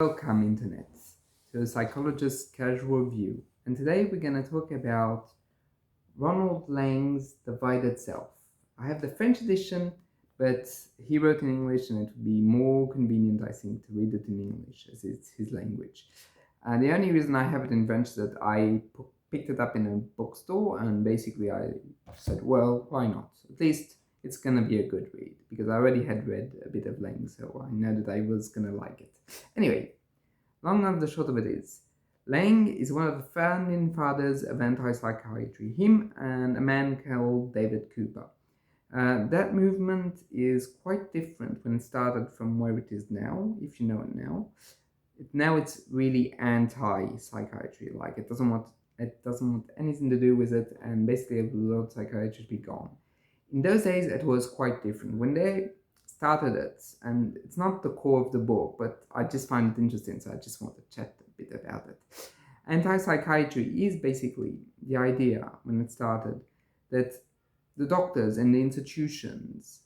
Welcome, Internet, to a psychologist's casual view. And today we're going to talk about Ronald Laing's Divided Self. I have the French edition, but he wrote in English, and it would be more convenient, I think, to read it in English as it's his language. And the only reason I have it in French is that I picked it up in a bookstore, and basically I said, well, why not? At least it's going to be a good read, because I already had read a bit of Lang, so I know that I was going to like it. Anyway, long and the short of it is, Laing is one of the founding fathers of anti-psychiatry, him and a man called David Cooper. That movement is quite different when it started from where it is now, if you know it now. Now it's really anti-psychiatry, like it doesn't want anything to do with it, and basically a lot of psychiatry be gone. In those days, it was quite different. When they started it, and it's not the core of the book, but I just find it interesting, so I just want to chat a bit about it. Anti-psychiatry is basically the idea, when it started, that the doctors and the institutions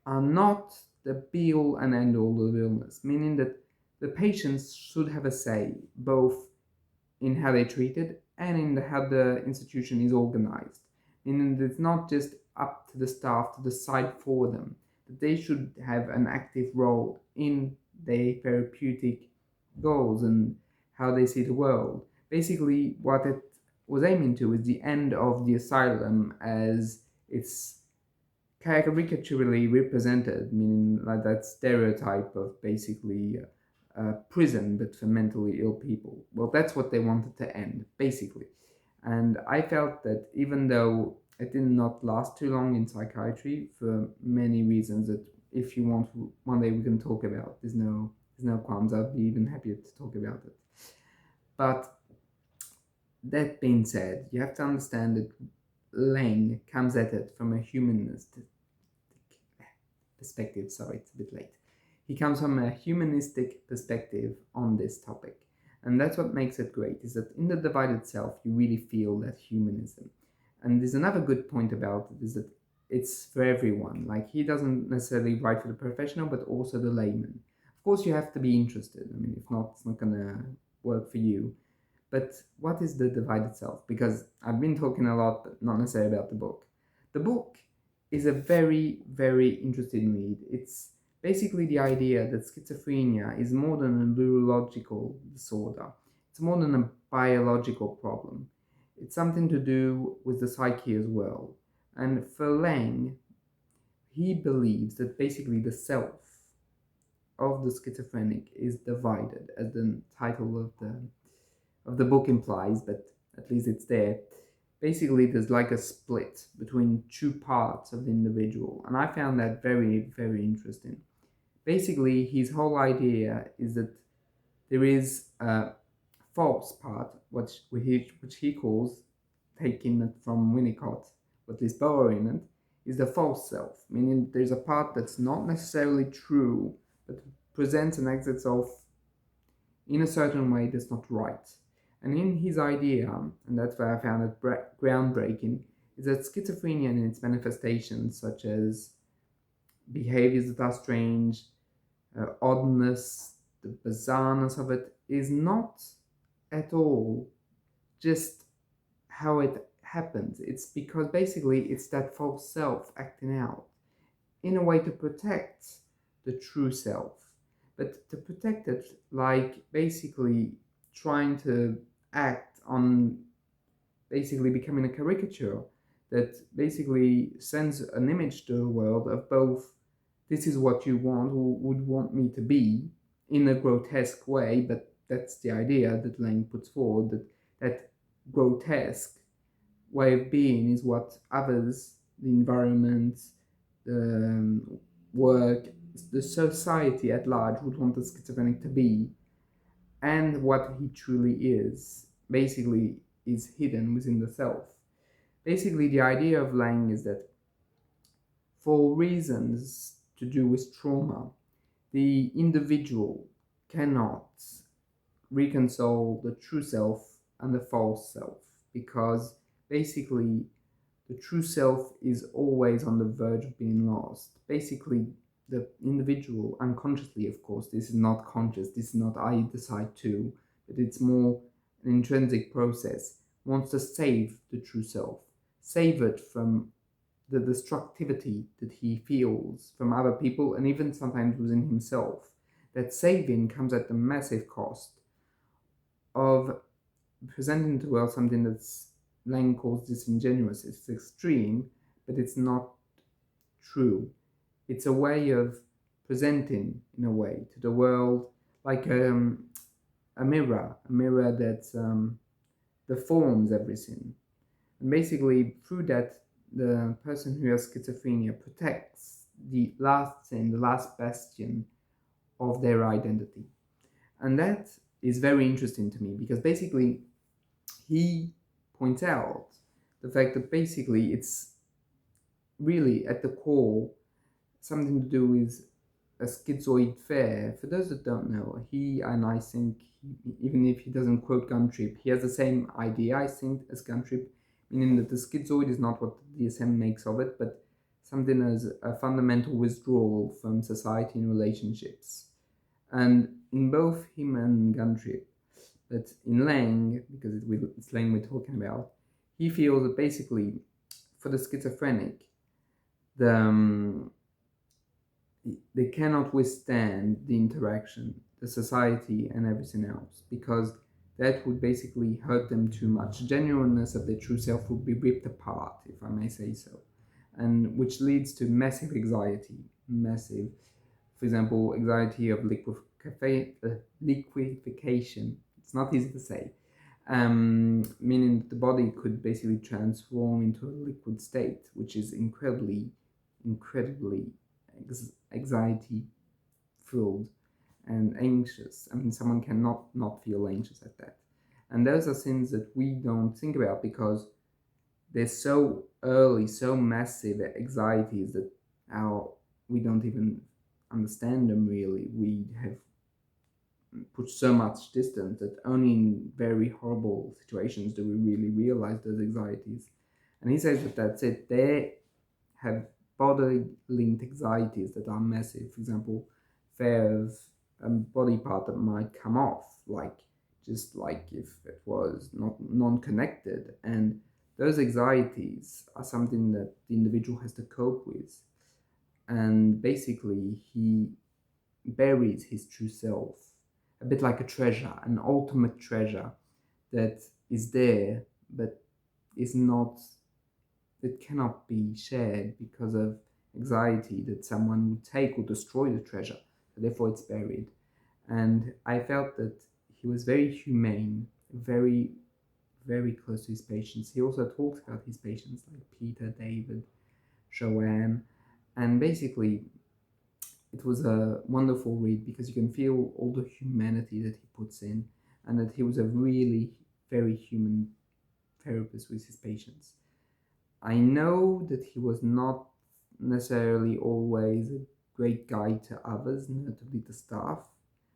are not the be-all and end-all of illness, meaning that the patients should have a say, both in how they're treated and in how the institution is organized. Meaning that it's not just up to the staff to decide for them, that they should have an active role in their therapeutic goals and how they see the world. Basically, what it was aiming to is the end of the asylum as it's caricaturally represented, meaning like that stereotype of basically prison but for mentally ill people. Well, that's what they wanted to end, basically. And I felt that even though it did not last too long in psychiatry for many reasons that if you want one day we can talk about, there's no qualms, I'd be even happier to talk about it. But that being said, you have to understand that Lang comes at it from a humanistic perspective. Sorry, it's a bit late. He comes from a humanistic perspective on this topic. And that's what makes it great, is that in the Divided Self, you really feel that humanism. And there's another good point about it, is that it's for everyone. Like, he doesn't necessarily write for the professional, but also the layman. Of course, you have to be interested. I mean, if not, it's not going to work for you. But what is the Divided Self? Because I've been talking a lot, but not necessarily about the book. The book is a very, very interesting read. It's basically the idea that schizophrenia is more than a neurological disorder. It's more than a biological problem. It's something to do with the psyche as well. And for Lang, he believes that basically the self of the schizophrenic is divided, as the title of the book implies, but at least it's there. Basically, there's like a split between two parts of the individual, and I found that very, very interesting. Basically, his whole idea is that there is a false part, which he calls, taking it from Winnicott, what is borrowing it, is the false self, meaning there's a part that's not necessarily true, but presents and acts itself in a certain way that's not right. And in his idea, and that's why I found it groundbreaking, is that schizophrenia and its manifestations, such as behaviors that are strange, oddness, the bizarreness of it, is not at all just how it happens. It's because basically it's that false self acting out in a way to protect the true self, but to protect it like basically trying to act on basically becoming a caricature that basically sends an image to the world of both this is what you want or would want me to be in a grotesque way, but that's the idea that Lang puts forward, that grotesque way of being is what others, the environment, the work, the society at large would want the schizophrenic to be, and what he truly is basically is hidden within the self. Basically, the idea of Lang is that for reasons to do with trauma, the individual cannot reconcile the true self and the false self, because basically the true self is always on the verge of being lost. Basically, the individual unconsciously, of course, this is not conscious, this is not I decide to, but it's more an intrinsic process, wants to save the true self, save it from the destructivity that he feels from other people and even sometimes within himself. That saving comes at the massive cost of presenting to the world something that's Laing calls disingenuous. It's extreme, but it's not true. It's a way of presenting, in a way, to the world like a mirror that deforms everything. And basically, through that, the person who has schizophrenia protects the last thing, the last bastion of their identity. And that is very interesting to me because basically he points out the fact that basically it's really at the core something to do with a schizoid fair. For those that don't know, he and I think, even if he doesn't quote Guntrip, he has the same idea, I think, as Guntrip, meaning that the schizoid is not what the DSM makes of it, but something as a fundamental withdrawal from society and relationships. And in both him and Guntrip, but in Laing, because it's Laing we're talking about, he feels that basically for the schizophrenic, they cannot withstand the interaction, the society, and everything else, because that would basically hurt them too much. Genuineness of their true self would be ripped apart, if I may say so, and which leads to massive anxiety, massive, for example, anxiety of liquefaction. It's not easy to say, meaning that the body could basically transform into a liquid state, which is incredibly anxiety filled and anxious. I mean, someone cannot not feel anxious at that. And those are things that we don't think about because they're so early, so massive anxieties that we don't even understand them really. We have put so much distance that only in very horrible situations do we really realize those anxieties. And he says that that's it. They have body-linked anxieties that are massive. For example, fear of a body part that might come off, just like if it was not non-connected. And those anxieties are something that the individual has to cope with. And basically, he buries his true self, a bit like a treasure, an ultimate treasure that is there, but is not, it cannot be shared because of anxiety that someone would take or destroy the treasure. So therefore, it's buried. And I felt that he was very humane, very, very close to his patients. He also talked about his patients like Peter, David, Joanne, and basically it was a wonderful read because you can feel all the humanity that he puts in, and that he was a really very human therapist with his patients. I know that he was not necessarily always a great guide to others, notably the staff,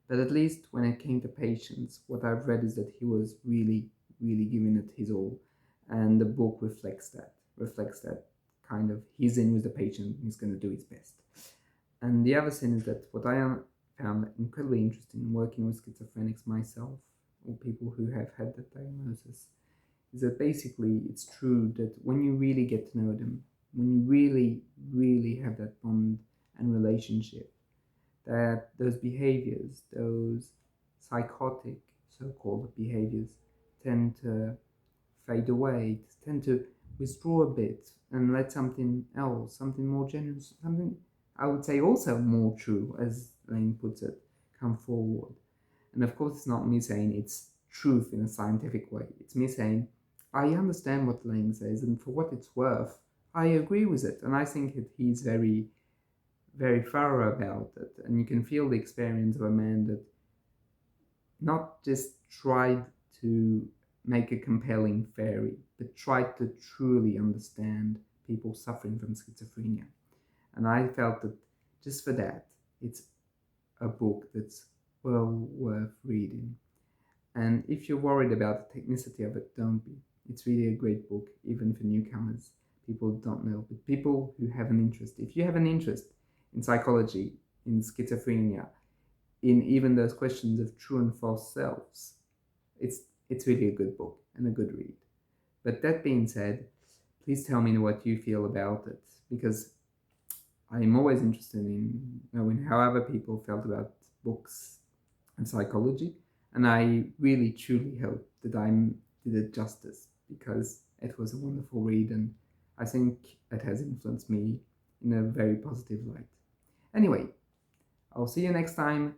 but at least when it came to patients, what I've read is that he was really, really giving it his all, and the book reflects that kind of, he's in with the patient, he's going to do his best. And the other thing is that what I found incredibly interesting working with schizophrenics myself, or people who have had that diagnosis, is that basically it's true that when you really get to know them, when you really, really have that bond and relationship, that those behaviors, those psychotic so-called behaviors, tend to fade away, tend to withdraw a bit and let something else, something more genuine, something I would say also more true, as Laing puts it, come forward. And of course, it's not me saying it's truth in a scientific way. It's me saying, I understand what Laing says, and for what it's worth, I agree with it. And I think that he's very, very thorough about it. And you can feel the experience of a man that not just tried to make a compelling theory, but tried to truly understand people suffering from schizophrenia. And I felt that just for that, it's a book that's well worth reading. And if you're worried about the technicity of it, don't be. It's really a great book, even for newcomers. People don't know, but people who have an interest. If you have an interest in psychology, in schizophrenia, in even those questions of true and false selves. It's really a good book and a good read. But that being said, please tell me what you feel about it, because I'm always interested in knowing how other people felt about books and psychology, and I really truly hope that I did it justice, because it was a wonderful read and I think it has influenced me in a very positive light. Anyway, I'll see you next time.